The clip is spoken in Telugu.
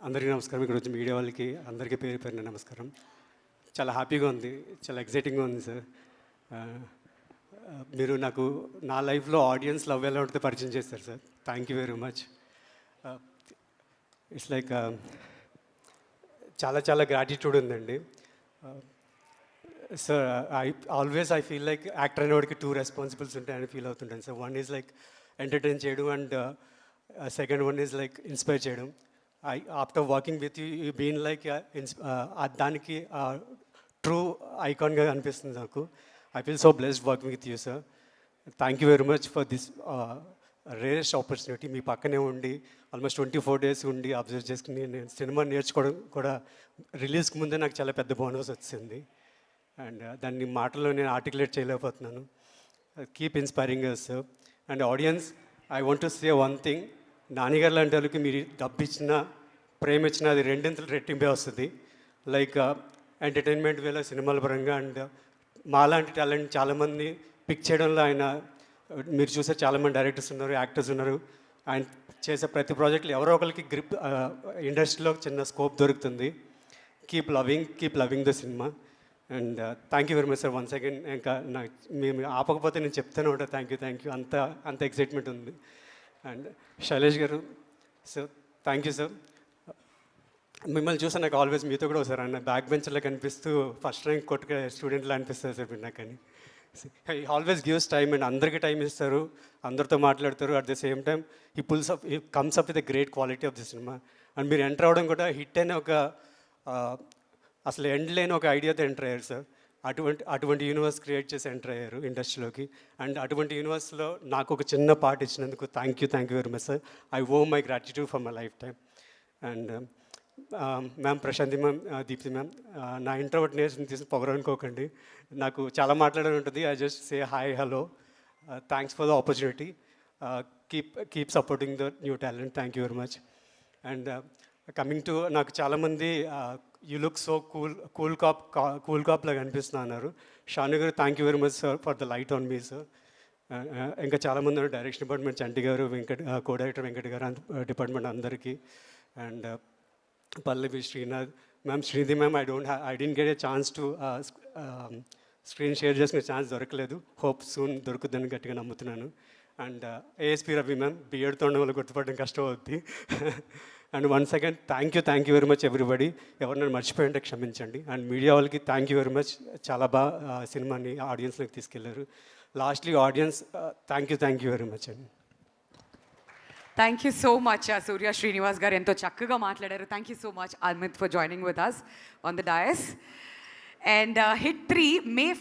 అందరికీ నమస్కారం. ఇక్కడ వచ్చి మీడియా వాళ్ళకి అందరికీ పేరు పేరున నమస్కారం. చాలా హ్యాపీగా ఉంది, చాలా ఎగ్జైటింగ్గా ఉంది సార్. మీరు నాకు నా లైఫ్లో ఆడియన్స్ లవ్ ఎలా ఉంటుందో పరిచయం చేస్తారు sir. Thank you very much. It's like చాలా చాలా గ్రాటిట్యూడ్ ఉందండి sir. I feel like actor అనేవాడికి 2 రెస్పాన్సిబిలిటీస్ ఉంటాయని ఫీల్ అవుతుంటాను sir. One is like entertain చేయడం and second one is like inspire చేయడం. After walking with you been like దానికి ట్రూ ఐకాన్గా అనిపిస్తుంది నాకు. I feel so blessed working with you sir. Thank you very much for this rarest opportunity. మీ పక్కనే ఉండి ఆల్మోస్ట్ 24 days ఉండి అబ్జర్వ్ చేసుకుని నేను సినిమా నేర్చుకోవడం కూడా రిలీజ్కి ముందే నాకు చాలా పెద్ద బోనస్ వచ్చింది. అండ్ దాన్ని మాటల్లో నేను ఆర్టికులేట్ చేయలేకపోతున్నాను. Keep inspiring us sir. And audience, I want to say one thing. నాన్నగారు లాంటి వాళ్ళకి మీరు డబ్బు ఇచ్చినా ప్రేమ ఇచ్చినా అది రెండింతలు రెట్టింపే వస్తుంది. లైక్ ఎంటర్టైన్మెంట్ వేళ సినిమాల పరంగా అండ్ మాలాంటి టాలెంట్ చాలామంది పిక్ చేయడంలో ఆయన మీరు చూసే చాలామంది డైరెక్టర్స్ ఉన్నారు, యాక్టర్స్ ఉన్నారు. ఆయన చేసే ప్రతి ప్రాజెక్టులు ఎవరో ఒకరికి గ్రిప్ ఇండస్ట్రీలో చిన్న స్కోప్ దొరుకుతుంది. Keep loving the cinema. And thank you very much sir once again. ఇంకా మేము ఆపకపోతే నేను చెప్తానే ఉంటాను థ్యాంక్ యూ. అంత ఎక్సైట్మెంట్ ఉంది. అండ్ శైలేష్ గారు సార్, థ్యాంక్ యూ సార్. మిమ్మల్ని చూస్తే నాకు ఆల్వేస్ మీతో కూడా సార్ అన్న బ్యాక్ బెంచ్లో కనిపిస్తూ ఫస్ట్ ర్యాంక్ కొట్టుగా స్టూడెంట్లా అనిపిస్తారు సార్ మీరు నాకు. అని ఆల్వేస్ గివ్స్ టైమ్ అండ్ అందరికీ టైం ఇస్తారు, అందరితో మాట్లాడతారు. At the same time he comes up with the great quality of the cinema. And మీరు ఎంటర్ అవ్వడం కూడా హిట్ అయిన ఒక అసలు ఎండ్ లేని ఒక ఐడియాతో ఎంటర్ అయ్యారు సార్. అటువంటి యూనివర్స్ క్రియేట్ చేసి ఎంటర్ అయ్యారు ఇండస్ట్రీలోకి. అండ్ అటువంటి యూనివర్స్లో నాకు ఒక చిన్న పార్ట్ ఇచ్చినందుకు thank you very much sir. I owe my gratitude for my life time. And ma'am Prashanti ma'am, Deepti ma'am, నా ఇంట్రోవర్ట్ నేషన్ తీసి పొగరనుకోకండి. నాకు చాలా మాట్లాడాలని ఉంటుంది. I just say hi, hello, thanks for the opportunity. Keep supporting the new talent. Thank you very much. And coming to నాకు చాలామంది you look so cool cop లాగా అనిపిస్తున్నా అన్నారు. షాను గారు, thank you very much sir for the light on me sir. ఇంకా చాలామంది ఉన్నారు, డైరెక్షన్ డిపార్ట్మెంట్ చంటి గారు, co director Venkat garu, department అందరికీ. And Pallavi, Srinath ma'am, Srinidhi ma'am, I didn't get a chance to screen share చేసుకునే ఛాన్స్ దొరకలేదు. హోప్ సూన్ దొరుకుతుందని గట్టిగా నమ్ముతున్నాను. అండ్ ఏఎస్పి రవి మ్యామ్, బిఎడ్తో ఉన్న వాళ్ళు గుర్తుపడడం కష్టం అవుద్ది. And once again thank you very much everybody. ఎవరినైనా మర్చిపోయింటే క్షమించండి. అండ్ మీడియా వాళ్ళకి థ్యాంక్ యూ వెరీ మచ్. చాలా బాగా సినిమాని ఆడియన్స్లోకి తీసుకెళ్లారు. Lastly audience, thank you very much అండి. థ్యాంక్ యూ సో మచ్ సూర్య శ్రీనివాస్ గారు, ఎంతో చక్కగా మాట్లాడారు. Thank you so much Amit for joining with us on the dais. And hit 3 May